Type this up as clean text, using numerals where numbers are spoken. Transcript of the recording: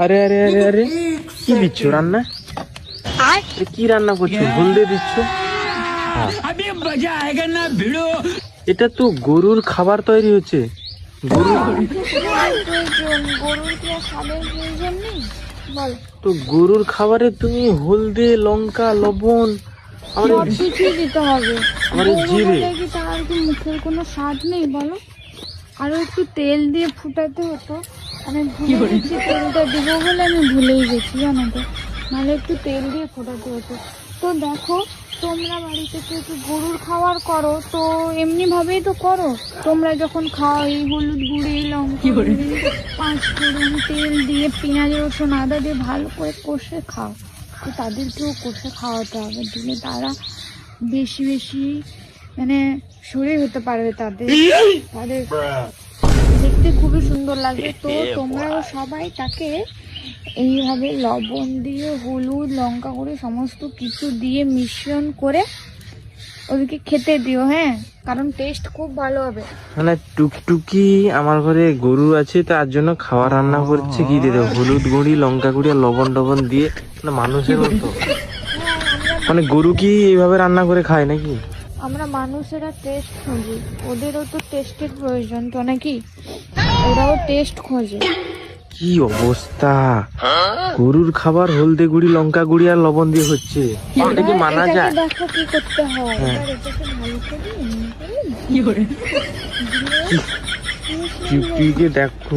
আরে আরে আরে আরে কি দিচ্ছ রান্না? কি রান্না করছো? হলদে দিচ্ছ? এটা তো গরুর খাবার তৈরি হচ্ছে। তো গরুর খাবারে তুমি হলদে, লঙ্কা, লবণ, দিতে হবে। জিরে, তার কি মুখের কোনো স্বাদ নেই বলো? আরো একটু তেল দিয়ে ফুটাতে হতো। আমি ভুলে গেছি তেলটা দিব বলে, আমি ভুলেই গেছি জানো তো, নাহলে একটু তেল দিয়ে ফোটাতে হতো। তো দেখো, তোমরা বাড়িতে তো একটু গরুর খাবার করো, তো এমনি ভাবেই তো করো। তোমরা যখন খাও এই হলুদ গুঁড়ি, লঙ্কা গুঁড়ি, 5 ফোড়ন, তেল দিয়ে পেঁয়াজ রসুন আদা দিয়ে ভালো করে কষে খাও। তো তাদেরকেও কষে খাওয়াতে হবে, দিলে তারা বেশি বেশি মানে শরীর হতে পারবে তাদের তাদের দেখতে খুবই সুন্দর লাগবে। তো তোমরাও সবাই তাকে এইভাবে লবণ দিয়ে, হলুদ, লঙ্কা করে সমস্ত কিছু দিয়ে মিশ্রণ করে ওদেরকে খেতে দিও, হ্যাঁ, কারণ টেস্ট খুব ভালো হবে। মানে টুকটুকি আমার ঘরে গরু আছে, তার জন্য খাবার রান্না করছে। কি দিয়ে দেবো? হলুদ গুঁড়ি, লঙ্কা গুঁড়ি আর লবণ টবণ দিয়ে, মানে মানুষের মতো। মানে গরু কি এইভাবে রান্না করে খায় নাকি? আমরা মানুষেরা টেস্ট খুঁজি, ওদেরও তো টেস্টের প্রয়োজন তো নাকি, ওরাও টেস্ট খোঁজে। কি অবস্থা! গরুর খাবার হলদে গুঁড়ি, লঙ্কা গুঁড়ি আর লবণ দিয়ে হচ্ছে, এটা কি মানা যায়? দেখো কি করতে হয়, হ্যাঁ। এবার এটাকে ভালো করে এমনি করে টুকটুকিকে দেখো